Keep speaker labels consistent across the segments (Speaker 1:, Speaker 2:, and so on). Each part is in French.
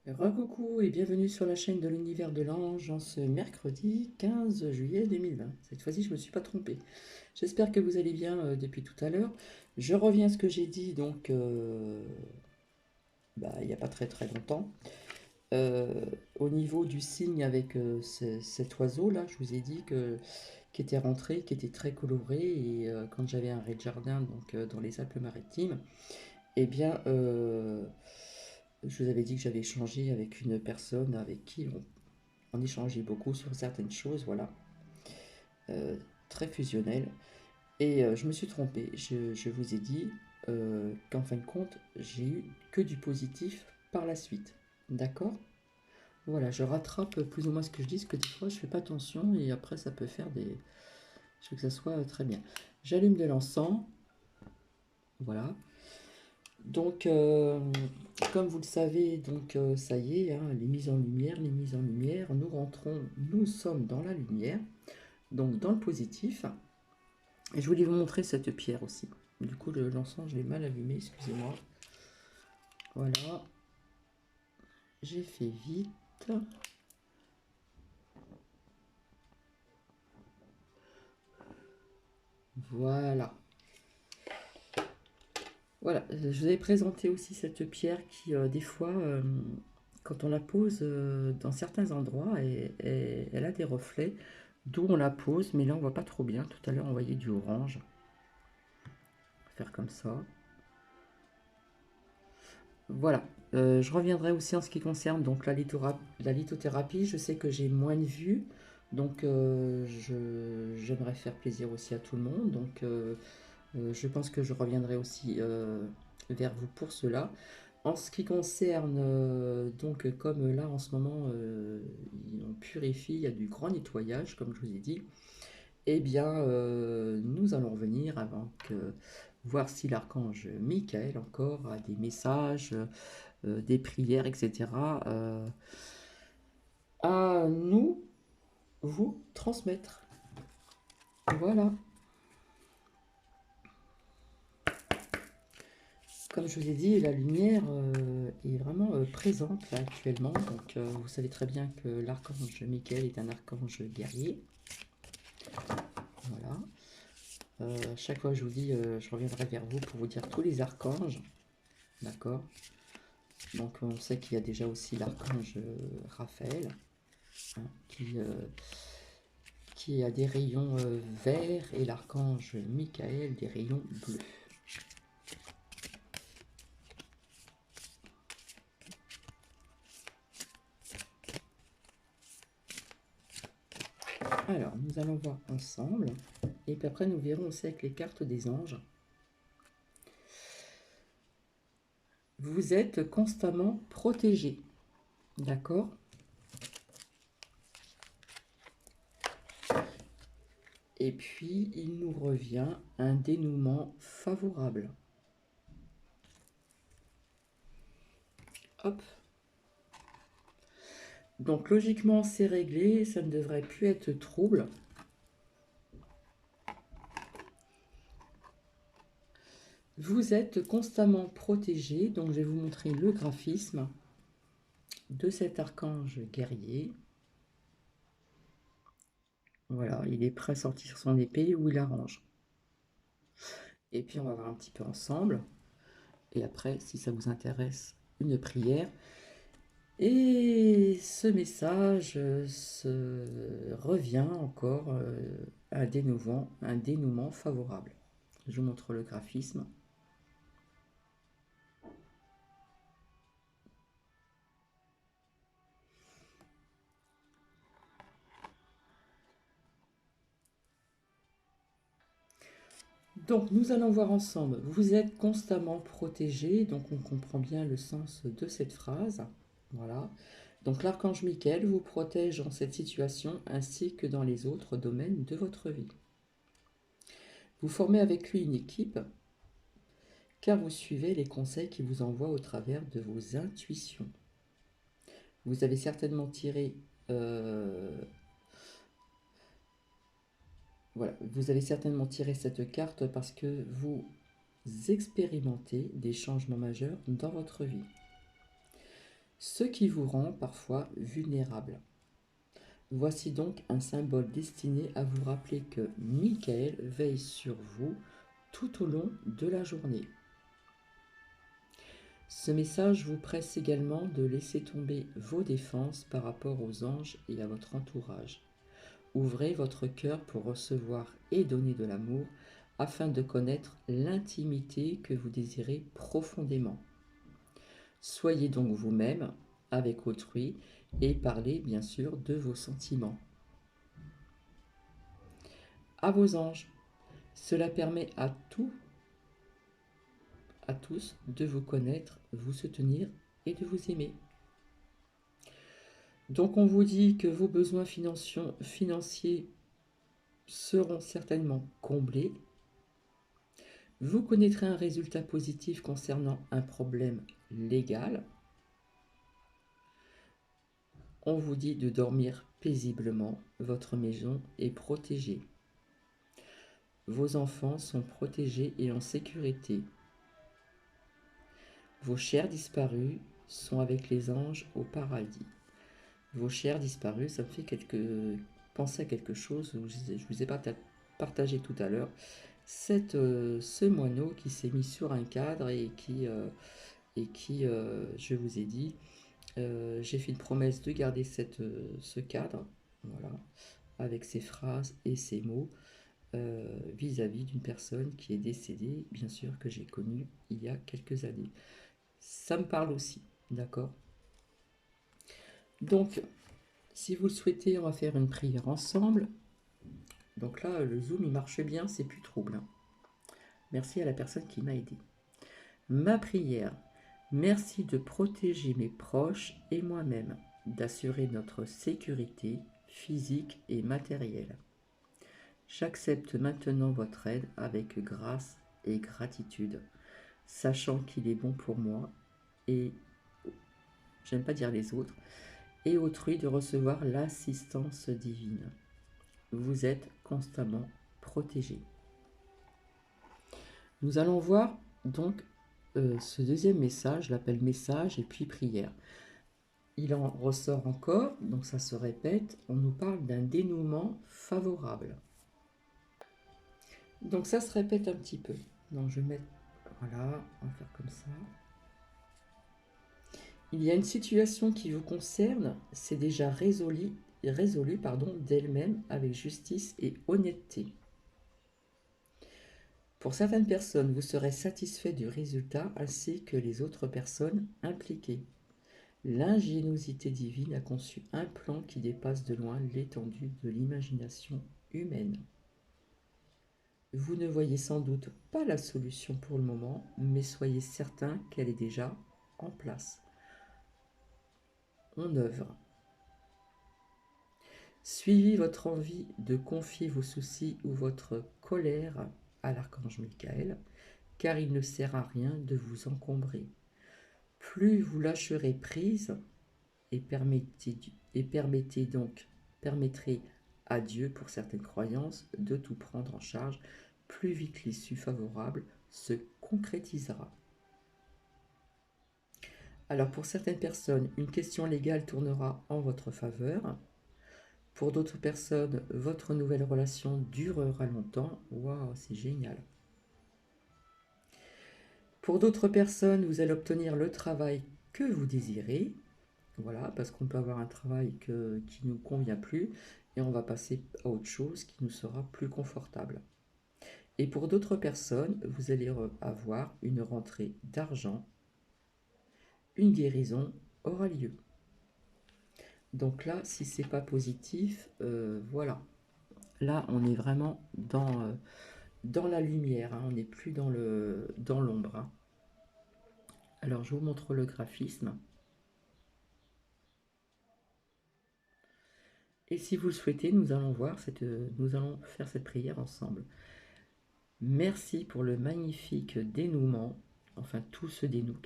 Speaker 1: Recoucou et bienvenue sur la chaîne de l'univers de l'ange en ce mercredi 15 juillet 2020. Cette fois-ci, je ne me suis pas trompé. J'espère que vous allez bien depuis tout à l'heure. Je reviens à ce que j'ai dit donc il n'y a pas très très longtemps. Euh, Au niveau du signe avec cet oiseau là, je vous ai dit qui était rentré, qui était très coloré et quand j'avais un rez de jardin donc dans les Alpes-Maritimes, eh bien je vous avais dit que j'avais échangé avec une personne avec qui on échangeait beaucoup sur certaines choses, voilà, euh, très fusionnelles. Et je me suis trompé. Je vous ai dit qu'en fin de compte, j'ai eu que du positif par la suite. D'accord? Voilà, je rattrape plus ou moins ce que je dis, parce que des fois, je fais pas attention et après, ça peut faire des. Je veux que ça soit très bien. J'allume de l'encens. Voilà. Donc, comme vous le savez, donc ça y est, hein, les mises en lumière, nous rentrons, nous sommes dans la lumière, donc dans le positif. Et je voulais vous montrer cette pierre aussi. Du coup, l'encens, je l'ai mal allumé, excusez-moi. Voilà, j'ai fait vite. Voilà. Voilà, je vous avais présenté aussi cette pierre qui, des fois, quand on la pose dans certains endroits, elle a des reflets, d'où on la pose, mais là on voit pas trop bien. Tout à l'heure on voyait du orange. On va faire comme ça. Voilà. Je reviendrai aussi en ce qui concerne donc la lithothérapie. Je sais que j'ai moins de vues, donc j'aimerais faire plaisir aussi à tout le monde. Donc je pense que je reviendrai aussi vers vous pour cela. En ce qui concerne, donc comme là en ce moment, on purifie, il y a du grand nettoyage, comme je vous ai dit, eh bien nous allons revenir avant que voir si l'archange Michael encore a des messages, des prières, etc. À nous vous transmettre. Voilà. Comme je vous ai dit, la lumière est vraiment présente là, actuellement. Donc, vous savez très bien que l'archange Michael est un archange guerrier. Voilà. Chaque fois, je vous dis, je reviendrai vers vous pour vous dire tous les archanges. D'accord. Donc, on sait qu'il y a déjà aussi l'archange Raphaël, hein, qui a des rayons verts, et l'archange Michael des rayons bleus. Alors, nous allons voir ensemble. Et puis après, nous verrons aussi avec les cartes des anges. Vous êtes constamment protégé. D'accord? Et puis, il nous revient un dénouement favorable. Hop. Donc, logiquement, c'est réglé. Ça ne devrait plus être trouble. Vous êtes constamment protégé. Donc, je vais vous montrer le graphisme de cet archange guerrier. Voilà, il est prêt à sortir son épée où il arrange. Et puis, on va voir un petit peu ensemble. Et après, si ça vous intéresse, une prière. Et ce message revient encore à un dénouement favorable. Je vous montre le graphisme. Donc nous allons voir ensemble. Vous êtes constamment protégé, donc on comprend bien le sens de cette phrase. Voilà. Donc l'archange Michael vous protège dans cette situation ainsi que dans les autres domaines de votre vie. Vous formez avec lui une équipe car vous suivez les conseils qu'il vous envoie au travers de vos intuitions. Vous avez certainement tiré voilà, vous avez certainement tiré cette carte parce que vous expérimentez des changements majeurs dans votre vie. ce qui vous rend parfois vulnérable. Voici donc un symbole destiné à vous rappeler que Michael veille sur vous tout au long de la journée. Ce message vous presse également de laisser tomber vos défenses par rapport aux anges et à votre entourage. Ouvrez votre cœur pour recevoir et donner de l'amour afin de connaître l'intimité que vous désirez profondément. Soyez donc vous-même avec autrui et parlez bien sûr de vos sentiments. À vos anges, cela permet à tous de vous connaître, vous soutenir et de vous aimer. Donc on vous dit que vos besoins financiers seront certainement comblés. Vous connaîtrez un résultat positif concernant un problème légal. On vous dit de dormir paisiblement. Votre maison est protégée. Vos enfants sont protégés et en sécurité. Vos chers disparus sont avec les anges au paradis. Vos chers disparus, ça me fait penser à quelque chose que je vous ai partagé tout à l'heure. Ce moineau qui s'est mis sur un cadre et qui, je vous ai dit, j'ai fait une promesse de garder ce cadre, voilà, avec ses phrases et ses mots, vis-à-vis d'une personne qui est décédée, bien sûr, que j'ai connue il y a quelques années. Ça me parle aussi, d'accord? Donc, si vous le souhaitez, on va faire une prière ensemble. Donc là, le zoom, il marche bien, c'est plus trouble, hein. Merci à la personne qui m'a aidé. Ma prière. Merci de protéger mes proches et moi-même, d'assurer notre sécurité physique et matérielle. J'accepte maintenant votre aide avec grâce et gratitude, sachant qu'il est bon pour moi et, j'aime pas dire les autres, et autrui de recevoir l'assistance divine. Vous êtes constamment protégés. Nous allons voir donc ce deuxième message, l'appel message et puis prière. Il en ressort encore, donc ça se répète, on nous parle d'un dénouement favorable. Donc ça se répète un petit peu. Donc je vais mettre, voilà, on va faire comme ça. Il y a une situation qui vous concerne, c'est déjà résolu d'elle-même avec justice et honnêteté. Pour certaines personnes, vous serez satisfait du résultat ainsi que les autres personnes impliquées. L'ingéniosité divine a conçu un plan qui dépasse de loin l'étendue de l'imagination humaine. Vous ne voyez sans doute pas la solution pour le moment, mais soyez certain qu'elle est déjà en place. On œuvre. Suivez votre envie de confier vos soucis ou votre colère à l'archange Michael, car il ne sert à rien de vous encombrer. Plus vous lâcherez prise et permettrez à Dieu, pour certaines croyances, de tout prendre en charge, plus vite l'issue favorable se concrétisera. Alors pour certaines personnes, une question légale tournera en votre faveur. Pour d'autres personnes, votre nouvelle relation durera longtemps. Waouh, c'est génial. Pour d'autres personnes, vous allez obtenir le travail que vous désirez. Voilà, parce qu'on peut avoir un travail qui ne nous convient plus et on va passer à autre chose qui nous sera plus confortable. Et pour d'autres personnes, vous allez avoir une rentrée d'argent. Une guérison aura lieu. Donc là, si c'est pas positif, voilà. Là, on est vraiment dans la lumière, hein. On n'est plus dans l'ombre, hein. Alors, je vous montre le graphisme. Et si vous le souhaitez, nous allons faire cette prière ensemble. Merci pour le magnifique dénouement, enfin tout se dénoue,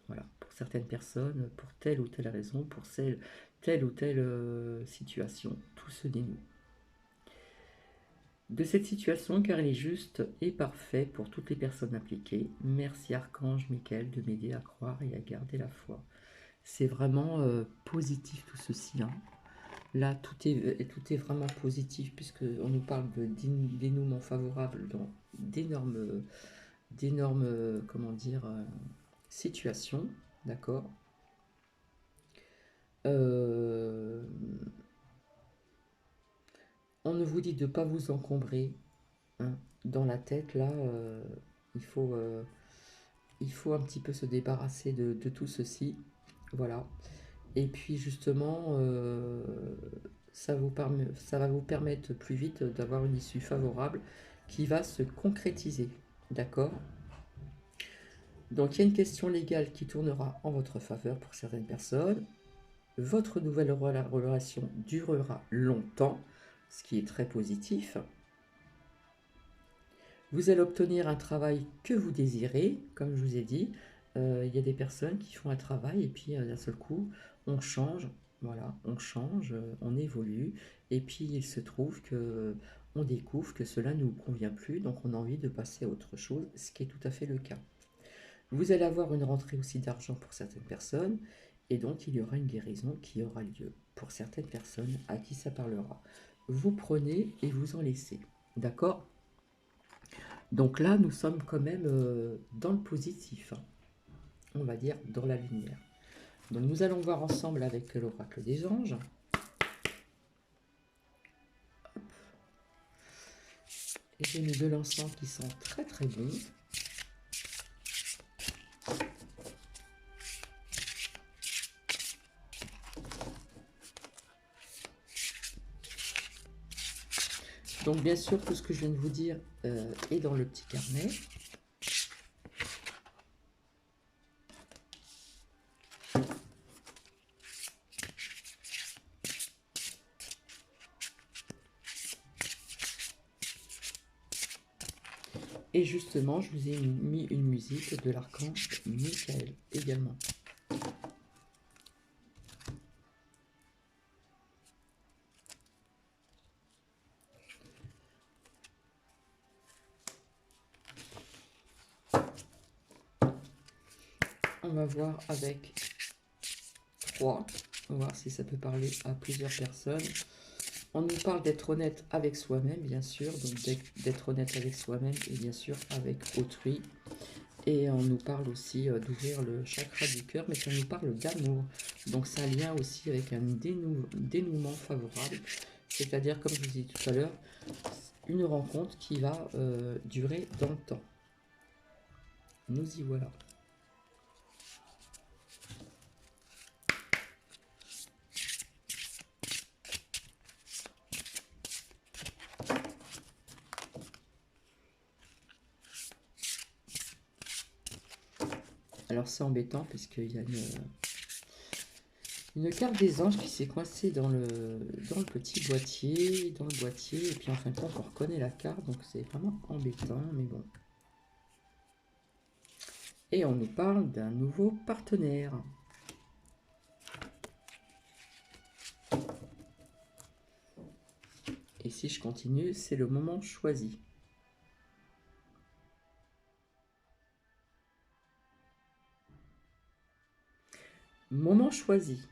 Speaker 1: voilà, pour certaines personnes, pour telle ou telle raison, pour telle ou telle situation, tout se dénoue. De cette situation, car elle est juste et parfaite pour toutes les personnes impliquées, merci Archange Michael de m'aider à croire et à garder la foi. C'est vraiment positif tout ceci, hein. Là, tout est vraiment positif puisque on nous parle de dénouement favorable dans d'énormes, comment dire, situations, d'accord. Euh, on ne vous dit de ne pas vous encombrer, hein. Dans la tête, là, il faut, euh, il faut un petit peu se débarrasser de tout ceci, voilà. Et puis justement, ça va vous permettre plus vite d'avoir une issue favorable qui va se concrétiser. D'accord. Donc il y a une question légale qui tournera en votre faveur pour certaines personnes. Votre nouvelle relation durera longtemps, ce qui est très positif. Vous allez obtenir un travail que vous désirez, comme je vous ai dit. Il y a des personnes qui font un travail et puis d'un seul coup, on change, voilà, on change, on évolue. Et puis il se trouve que on découvre que cela ne nous convient plus, donc on a envie de passer à autre chose, ce qui est tout à fait le cas. Vous allez avoir une rentrée aussi d'argent pour certaines personnes, et donc il y aura une guérison qui aura lieu pour certaines personnes à qui ça parlera. Vous prenez et vous en laissez. D'accord. Donc là, nous sommes quand même dans le positif, hein. On va dire dans la lumière. Donc nous allons voir ensemble avec l'oracle des anges. Et j'ai mis de l'encens qui sent très très bon. Donc bien sûr, tout ce que je viens de vous dire est dans le petit carnet. Et justement, je vous ai mis une musique de l'archange Michael également. On va voir avec 3. On va voir si ça peut parler à plusieurs personnes. On nous parle d'être honnête avec soi-même, bien sûr, donc d'être honnête avec soi-même et bien sûr avec autrui. Et on nous parle aussi d'ouvrir le chakra du cœur, mais ça nous parle d'amour. Donc c'est un lien aussi avec un dénouement favorable, c'est-à-dire, comme je vous ai dit tout à l'heure, une rencontre qui va durer dans le temps. Nous y voilà. Alors c'est embêtant parce qu'il y a une carte des anges qui s'est coincée dans le petit boîtier, et puis en fin de compte on reconnaît la carte, donc c'est vraiment embêtant, mais bon. Et on nous parle d'un nouveau partenaire. Et si je continue, c'est le moment choisi. Moment choisi.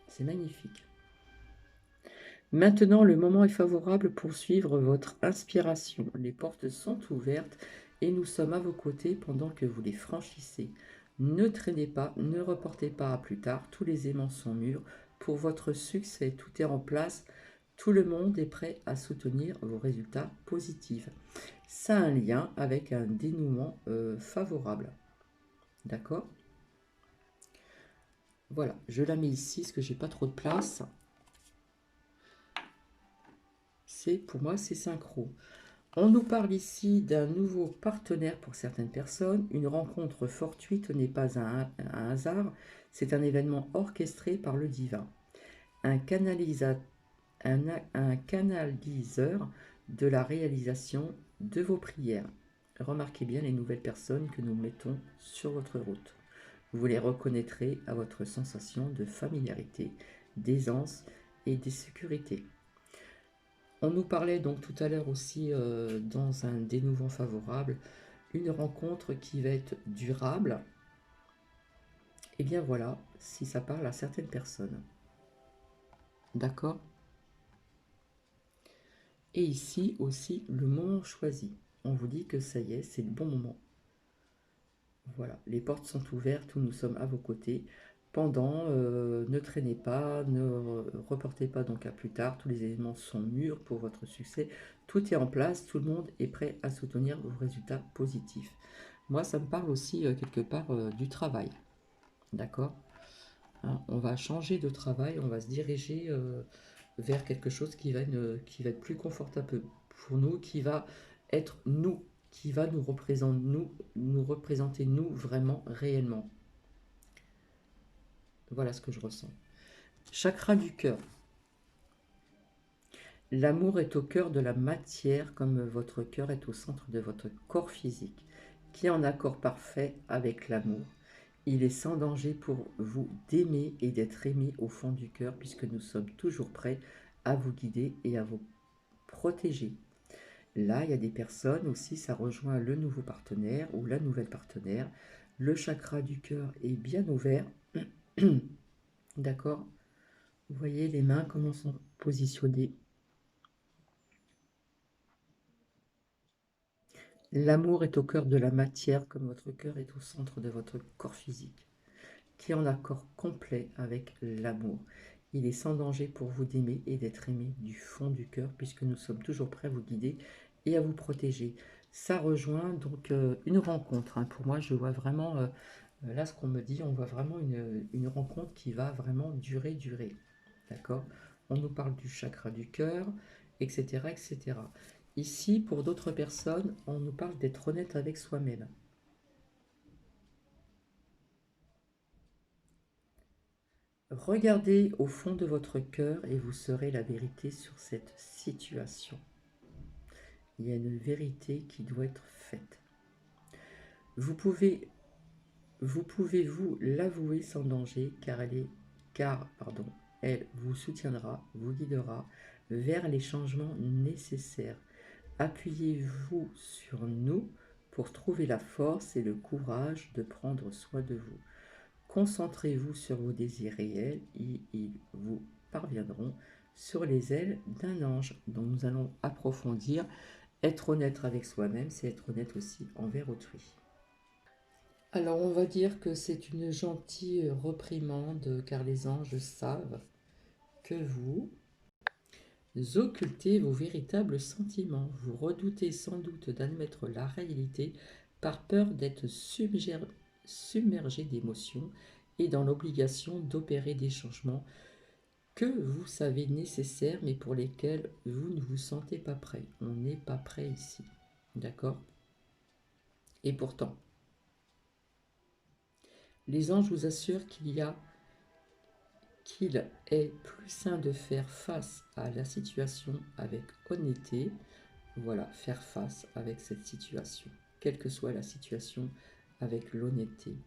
Speaker 1: C'est magnifique. Maintenant, le moment est favorable pour suivre votre inspiration. Les portes sont ouvertes et nous sommes à vos côtés pendant que vous les franchissez. Ne traînez pas, ne reportez pas à plus tard. Tous les aimants sont mûrs. Pour votre succès, tout est en place. Tout le monde est prêt à soutenir vos résultats positifs. Ça a un lien avec un dénouement favorable. D'accord? Voilà, je la mets ici parce que j'ai pas trop de place. Pour moi, c'est synchro. On nous parle ici d'un nouveau partenaire pour certaines personnes. Une rencontre fortuite n'est pas un hasard, c'est un événement orchestré par le divin. Un canaliseur de la réalisation de vos prières. Remarquez bien les nouvelles personnes que nous mettons sur votre route. Vous les reconnaîtrez à votre sensation de familiarité, d'aisance et de sécurité. On nous parlait donc tout à l'heure aussi dans un dénouement favorable, une rencontre qui va être durable Et bien voilà, si ça parle à certaines personnes. D'accord? Et ici aussi, le moment choisi. On vous dit que ça y est, c'est le bon moment. Voilà, les portes sont ouvertes, nous sommes à vos côtés. Pendant, ne traînez pas, ne reportez pas donc à plus tard. Tous les éléments sont mûrs pour votre succès. Tout est en place, tout le monde est prêt à soutenir vos résultats positifs. Moi, ça me parle aussi quelque part du travail. D'accord? Hein, on va changer de travail, on va se diriger vers quelque chose qui va être plus confortable pour nous, qui va être nous, qui va nous représenter nous vraiment, réellement. Voilà ce que je ressens. Chakra du cœur. L'amour est au cœur de la matière comme votre cœur est au centre de votre corps physique, qui est en accord parfait avec l'amour. Il est sans danger pour vous d'aimer et d'être aimé au fond du cœur puisque nous sommes toujours prêts à vous guider et à vous protéger. Là, il y a des personnes aussi, ça rejoint le nouveau partenaire ou la nouvelle partenaire. Le chakra du cœur est bien ouvert. D'accord? Vous voyez les mains comment sont positionnées. L'amour est au cœur de la matière comme votre cœur est au centre de votre corps physique, qui est en accord complet avec l'amour. Il est sans danger pour vous d'aimer et d'être aimé du fond du cœur, puisque nous sommes toujours prêts à vous guider et à vous protéger. Ça rejoint donc une rencontre. Hein. Pour moi, je vois vraiment, là ce qu'on me dit, on voit vraiment une rencontre qui va vraiment durer. D'accord? On nous parle du chakra du cœur, etc., etc. Ici, pour d'autres personnes, on nous parle d'être honnête avec soi-même. Regardez au fond de votre cœur et vous saurez la vérité sur cette situation. Il y a une vérité qui doit être faite. Vous pouvez vous l'avouer sans danger car elle vous soutiendra, vous guidera vers les changements nécessaires. Appuyez-vous sur nous pour trouver la force et le courage de prendre soin de vous. Concentrez-vous sur vos désirs réels et ils vous parviendront sur les ailes d'un ange. Donc nous allons approfondir. Être honnête avec soi-même, c'est être honnête aussi envers autrui. Alors on va dire que c'est une gentille reprimande car les anges savent que vous occultez vos véritables sentiments. Vous redoutez sans doute d'admettre la réalité par peur d'être submergé d'émotions et dans l'obligation d'opérer des changements que vous savez nécessaires mais pour lesquels vous ne vous sentez pas prêt. On n'est pas prêt ici. D'accord? Et pourtant, les anges vous assurent qu'il est plus sain de faire face à la situation avec honnêteté. Voilà, faire face avec cette situation, quelle que soit la situation, avec l'honnêteté.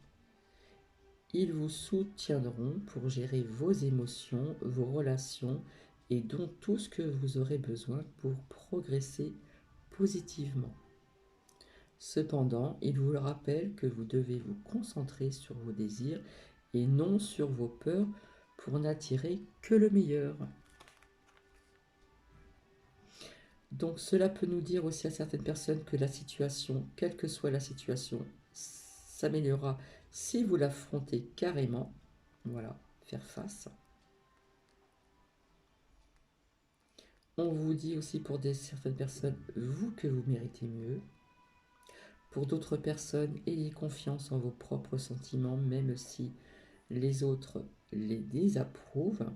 Speaker 1: Ils vous soutiendront pour gérer vos émotions, vos relations et donc tout ce que vous aurez besoin pour progresser positivement. Cependant, ils vous rappellent que vous devez vous concentrer sur vos désirs et non sur vos peurs pour n'attirer que le meilleur. Donc cela peut nous dire aussi à certaines personnes que la situation, quelle que soit la situation, s'améliorera si vous l'affrontez carrément. Voilà, faire face. On vous dit aussi pour certaines personnes, vous que vous méritez mieux. Pour d'autres personnes, ayez confiance en vos propres sentiments, même si les autres les désapprouvent.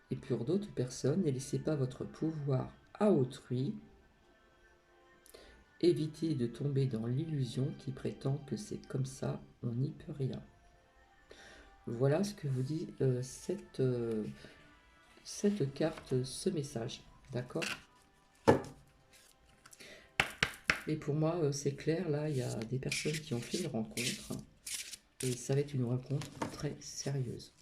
Speaker 1: Et pour d'autres personnes, ne laissez pas votre pouvoir à autrui. Évitez de tomber dans l'illusion qui prétend que c'est comme ça, on n'y peut rien. Voilà ce que vous dit cette carte, ce message. D'accord? Et pour moi, c'est clair, là, il y a des personnes qui ont fait une rencontre. Et ça va être une rencontre très sérieuse.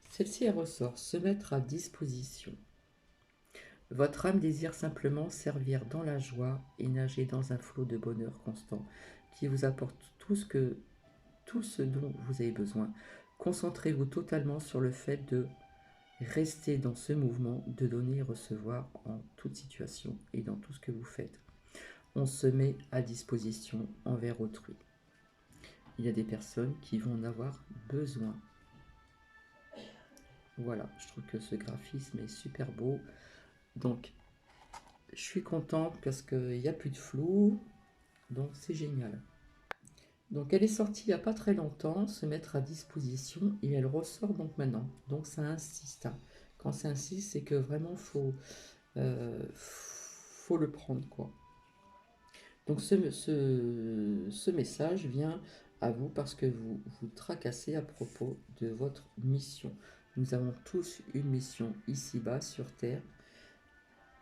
Speaker 1: Celle-ci, elle ressort, se mettre à disposition. Votre âme désire simplement servir dans la joie et nager dans un flot de bonheur constant qui vous apporte tout ce dont vous avez besoin. Concentrez-vous totalement sur le fait de rester dans ce mouvement, de donner et recevoir en toute situation et dans tout ce que vous faites. On se met à disposition envers autrui. Il y a des personnes qui vont en avoir besoin. Voilà, je trouve que ce graphisme est super beau. Donc, je suis contente parce qu'il n'y a plus de flou. Donc, c'est génial. Donc, elle est sortie il n'y a pas très longtemps, se mettre à disposition, et elle ressort donc maintenant. Donc, ça insiste. Quand ça insiste, c'est que vraiment, faut le prendre, quoi. Donc, ce message vient à vous parce que vous vous tracassez à propos de votre mission. Nous avons tous une mission ici-bas sur Terre.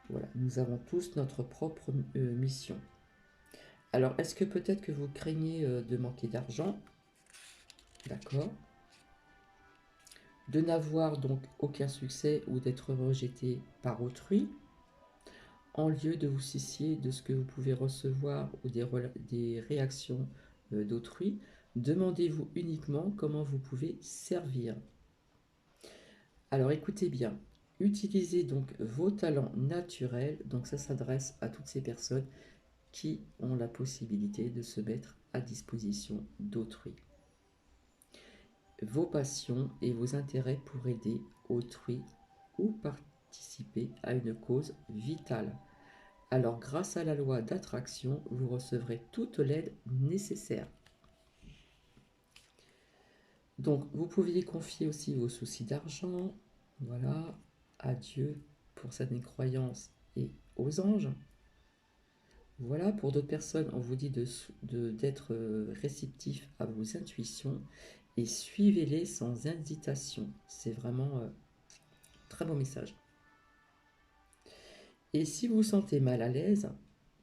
Speaker 1: Voilà, nous avons tous notre propre mission. Alors, est-ce que peut-être que vous craignez de manquer d'argent? D'accord. De n'avoir donc aucun succès ou d'être rejeté par autrui, en lieu de vous soucier de ce que vous pouvez recevoir ou des réactions d'autrui, demandez-vous uniquement comment vous pouvez servir. Alors écoutez bien, utilisez donc vos talents naturels, donc ça s'adresse à toutes ces personnes qui ont la possibilité de se mettre à disposition d'autrui. Vos passions et vos intérêts pour aider autrui ou participer à une cause vitale. Alors grâce à la loi d'attraction, vous recevrez toute l'aide nécessaire. Donc vous pouvez confier aussi vos soucis d'argent, voilà, à Dieu pour sa croyance et aux anges. Voilà, pour d'autres personnes, on vous dit d'être réceptif à vos intuitions et suivez-les sans hésitation. C'est vraiment très bon message. Et si vous vous sentez mal à l'aise,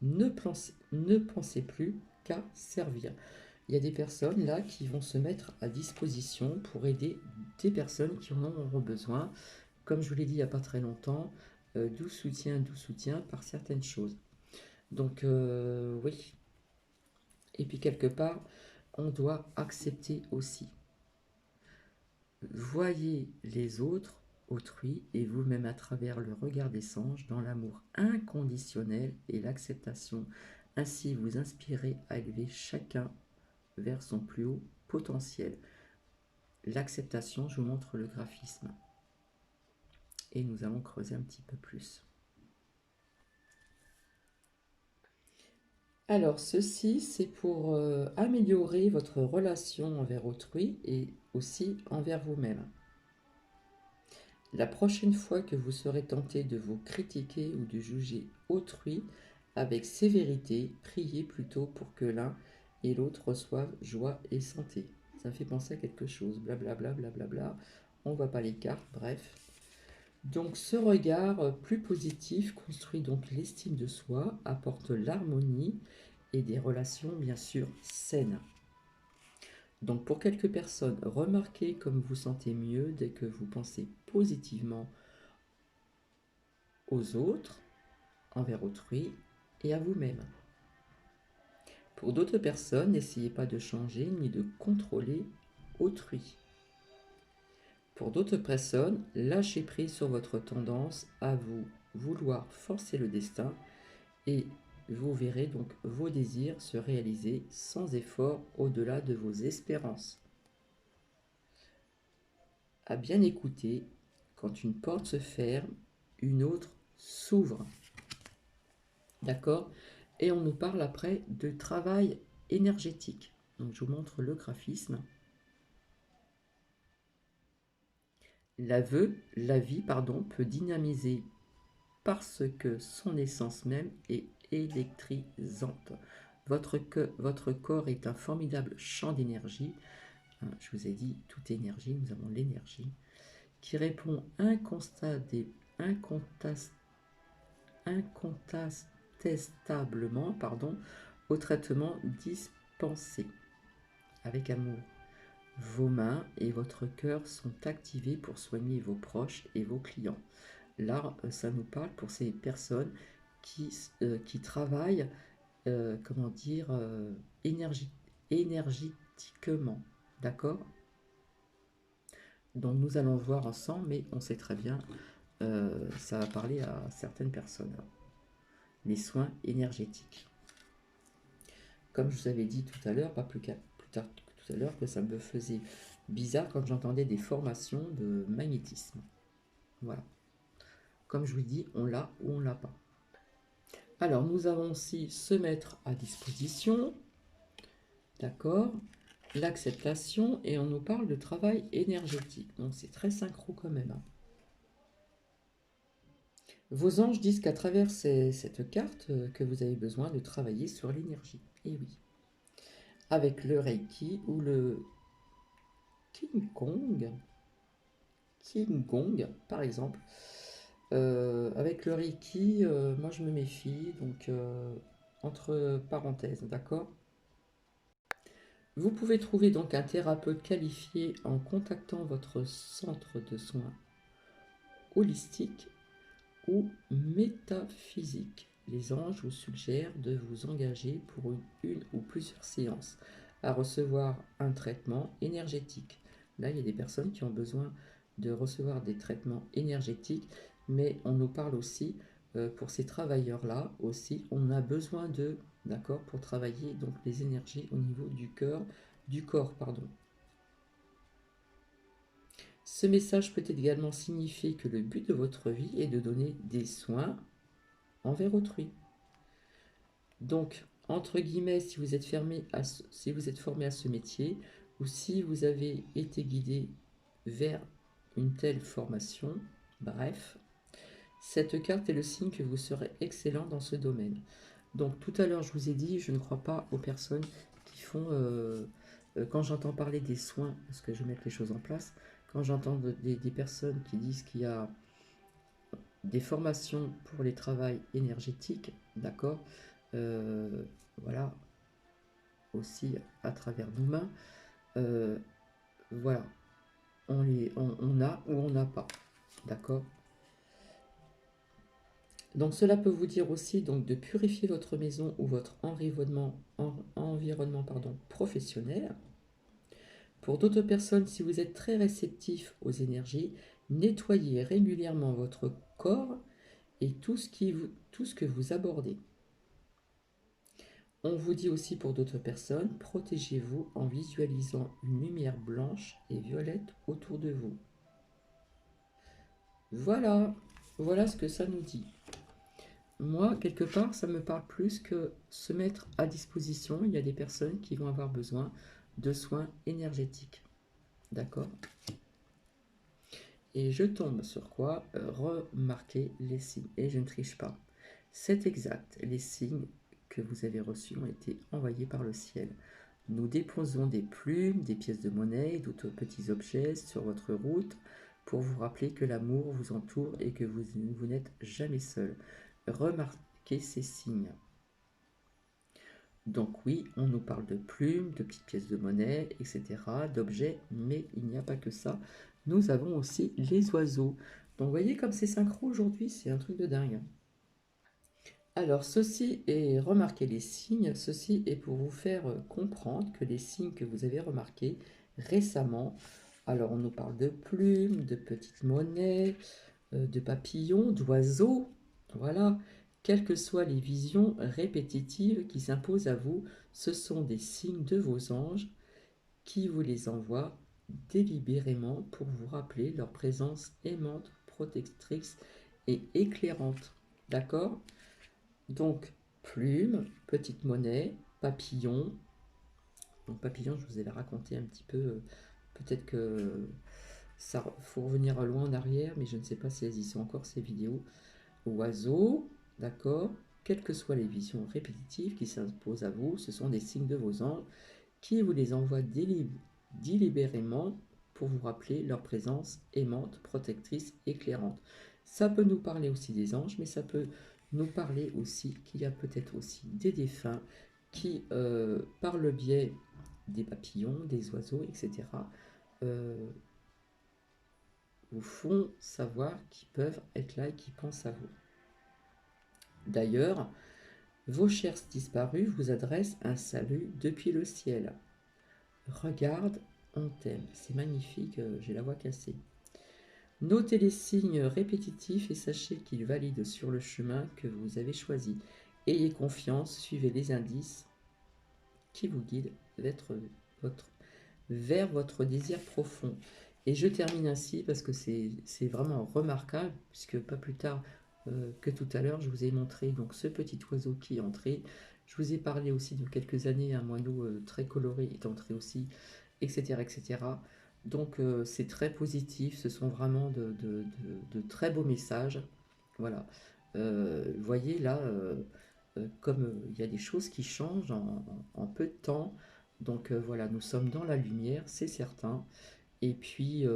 Speaker 1: ne pensez plus qu'à servir. Il y a des personnes là qui vont se mettre à disposition pour aider des personnes qui en auront besoin. Comme je vous l'ai dit il n'y a pas très longtemps, doux soutien par certaines choses. Donc oui. Et puis quelque part, on doit accepter aussi. Voyez les autres, autrui, et vous-même à travers le regard des anges dans l'amour inconditionnel et l'acceptation. Ainsi vous inspirez à élever chacun vers son plus haut potentiel. L'acceptation, je vous montre le graphisme. Et nous allons creuser un petit peu plus. Alors, ceci, c'est pour améliorer votre relation envers autrui et aussi envers vous-même. La prochaine fois que vous serez tenté de vous critiquer ou de juger autrui avec sévérité, priez plutôt pour que l'un et l'autre reçoivent joie et santé. Ça me fait penser à quelque chose, blablabla, blablabla. On ne voit pas les cartes, bref. Donc ce regard plus positif construit donc l'estime de soi, apporte l'harmonie et des relations bien sûr saines. Donc pour quelques personnes, remarquez comme vous sentez mieux dès que vous pensez positivement aux autres, envers autrui et à vous-même. Pour d'autres personnes, n'essayez pas de changer ni de contrôler autrui. Pour d'autres personnes, lâchez prise sur votre tendance à vous vouloir forcer le destin et vous verrez donc vos désirs se réaliser sans effort au-delà de vos espérances. À bien écouter, quand une porte se ferme, une autre s'ouvre. D'accord? Et on nous parle après de travail énergétique. Donc je vous montre le graphisme. La vie, peut dynamiser parce que son essence même est électrisante. Votre corps est un formidable champ d'énergie. Je vous ai dit, toute énergie, nous avons l'énergie, qui répond incontestablement au traitement dispensé avec amour. Vos mains et votre cœur sont activés pour soigner vos proches et vos clients. là, ça nous parle pour ces personnes qui travaillent, comment dire, énergétiquement. D'accord? Donc nous allons voir ensemble, mais on sait très bien, ça va parler à certaines personnes, hein. Les soins énergétiques. Comme je vous avais dit tout à l'heure, pas plus tard que tout à l'heure, que ça me faisait bizarre quand j'entendais des formations de magnétisme. Voilà. Comme je vous dis, on l'a ou on l'a pas. Alors, nous avons aussi se mettre à disposition. D'accord? L'acceptation, et on nous parle de travail énergétique. Donc, c'est très synchro quand même, hein. Vos anges disent qu'à travers cette carte, que vous avez besoin de travailler sur l'énergie. Et oui. Avec le Reiki ou le King Kong, par exemple. Avec le Reiki, moi je me méfie, donc entre parenthèses, d'accord? Vous pouvez trouver donc un thérapeute qualifié en contactant votre centre de soins holistique ou métaphysique. Les anges vous suggèrent de vous engager pour une ou plusieurs séances à recevoir un traitement énergétique. Là, il y a des personnes qui ont besoin de recevoir des traitements énergétiques, mais on nous parle aussi, pour ces travailleurs-là aussi, on a besoin d'eux, d'accord, pour travailler donc les énergies au niveau du corps, pardon. Ce message peut également signifier que le but de votre vie est de donner des soins envers autrui. Donc, entre guillemets, si vous êtes si vous êtes formé à ce métier, ou si vous avez été guidé vers une telle formation, bref, cette carte est le signe que vous serez excellent dans ce domaine. Donc tout à l'heure, je vous ai dit, je ne crois pas aux personnes qui font, quand j'entends parler des soins, parce que je vais mettre les choses en place, quand j'entends des personnes qui disent qu'il y a des formations pour les travails énergétiques, d'accord, voilà, aussi à travers nos mains, voilà, on a ou on n'a pas, d'accord. Donc cela peut vous dire aussi donc de purifier votre maison ou votre environnement professionnel. Pour d'autres personnes, si vous êtes très réceptif aux énergies, nettoyez régulièrement votre corps et tout ce que vous abordez. On vous dit aussi pour d'autres personnes, protégez-vous en visualisant une lumière blanche et violette autour de vous. Voilà, voilà ce que ça nous dit. Moi, quelque part, ça me parle plus que se mettre à disposition. Il y a des personnes qui vont avoir besoin de soins énergétiques. D'accord? Et je tombe sur quoi? Remarquer les signes. Et je ne triche pas. C'est exact. Les signes que vous avez reçus ont été envoyés par le ciel. Nous déposons des plumes, des pièces de monnaie, d'autres petits objets sur votre route pour vous rappeler que l'amour vous entoure et que vous n'êtes jamais seul. Remarquez ces signes. Donc oui, on nous parle de plumes, de petites pièces de monnaie, etc., d'objets, mais il n'y a pas que ça. Nous avons aussi les oiseaux. Donc vous voyez comme c'est synchro aujourd'hui, c'est un truc de dingue. Alors ceci est, remarquez les signes, ceci est pour vous faire comprendre que les signes que vous avez remarqués récemment, alors on nous parle de plumes, de petites monnaies, de papillons, d'oiseaux, voilà. Quelles que soient les visions répétitives qui s'imposent à vous, ce sont des signes de vos anges qui vous les envoient délibérément pour vous rappeler leur présence aimante, protectrice et éclairante. D'accord? Donc, plumes, petite monnaie, papillon. Donc, papillon, je vous ai raconté un petit peu. Peut-être que ça faut revenir loin en arrière, mais je ne sais pas si elles y sont encore ces vidéos. Oiseaux, d'accord? Quelles que soient les visions répétitives qui s'imposent à vous, ce sont des signes de vos anges qui vous les envoient délibérément pour vous rappeler leur présence aimante, protectrice, éclairante. Ça peut nous parler aussi des anges, mais ça peut nous parler aussi qu'il y a peut-être aussi des défunts qui, par le biais des papillons, des oiseaux, etc., vous font savoir qu'ils peuvent être là et qu'ils pensent à vous. D'ailleurs, vos chers disparus vous adressent un salut depuis le ciel. Regarde, on t'aime. C'est magnifique, j'ai la voix cassée. Notez les signes répétitifs et sachez qu'ils valident sur le chemin que vous avez choisi. Ayez confiance, suivez les indices qui vous guident vers votre désir profond. Et je termine ainsi parce que c'est vraiment remarquable, puisque pas plus tard que tout à l'heure, je vous ai montré donc ce petit oiseau qui est entré. Je vous ai parlé aussi de quelques années, un moineau très coloré est entré aussi, etc. etc. Donc c'est très positif, ce sont vraiment de très beaux messages. Voilà. Vous voyez là, comme il y a des choses qui changent en peu de temps. Donc voilà, nous sommes dans la lumière, c'est certain. Et puis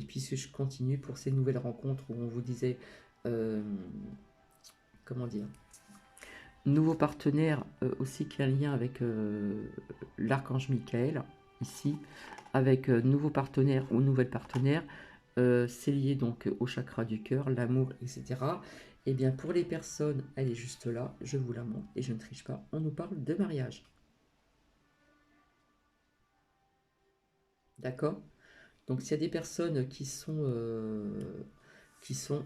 Speaker 1: si je continue pour ces nouvelles rencontres où on vous disait, euh, comment dire, nouveau partenaire aussi qui a un lien avec l'archange Michael, ici, avec nouveau partenaire ou nouvelle partenaire, c'est lié donc au chakra du cœur, l'amour, etc. Et bien pour les personnes, elle est juste là, je vous la montre et je ne triche pas, on nous parle de mariage. D'accord? Donc s'il y a des personnes qui sont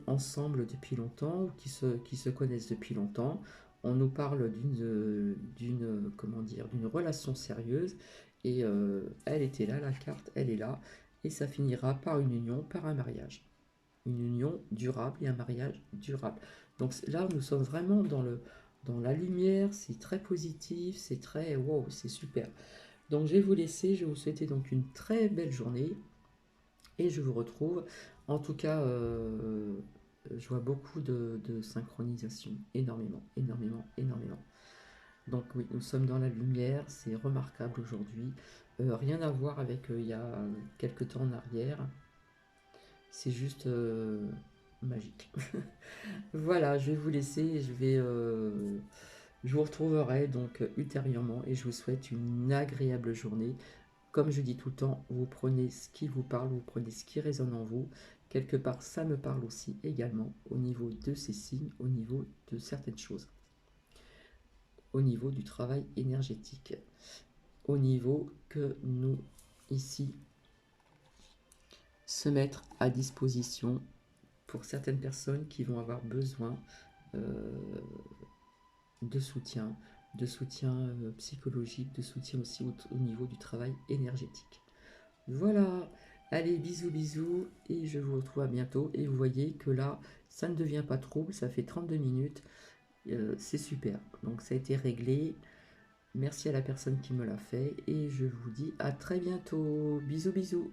Speaker 1: ensemble depuis longtemps ou qui se connaissent depuis longtemps, on nous parle comment dire, d'une relation sérieuse et elle était là, la carte, elle est là et ça finira par une union, par un mariage. Une union durable et un mariage durable. Donc là, nous sommes vraiment dans la lumière, c'est très positif, c'est très wow, c'est super. Donc je vais vous laisser, je vais vous souhaiter donc une très belle journée et je vous retrouve. En tout cas, je vois beaucoup de synchronisation, énormément, énormément, énormément. Donc oui, nous sommes dans la lumière, c'est remarquable aujourd'hui. Rien à voir avec il y a quelques temps en arrière. C'est juste magique. Voilà, je vais vous laisser, je vous retrouverai donc ultérieurement et je vous souhaite une agréable journée. Comme je dis tout le temps, vous prenez ce qui vous parle, vous prenez ce qui résonne en vous. Quelque part, ça me parle aussi également au niveau de ces signes, au niveau de certaines choses, au niveau du travail énergétique, au niveau que nous, ici, se mettre à disposition pour certaines personnes qui vont avoir besoin euh, de soutien, psychologique, de soutien aussi au niveau du travail énergétique. Voilà, allez, bisous, bisous, et je vous retrouve à bientôt. Et vous voyez que là, ça ne devient pas trouble, ça fait 32 minutes, c'est super. Donc ça a été réglé. Merci à la personne qui me l'a fait, et je vous dis à très bientôt. Bisous, bisous.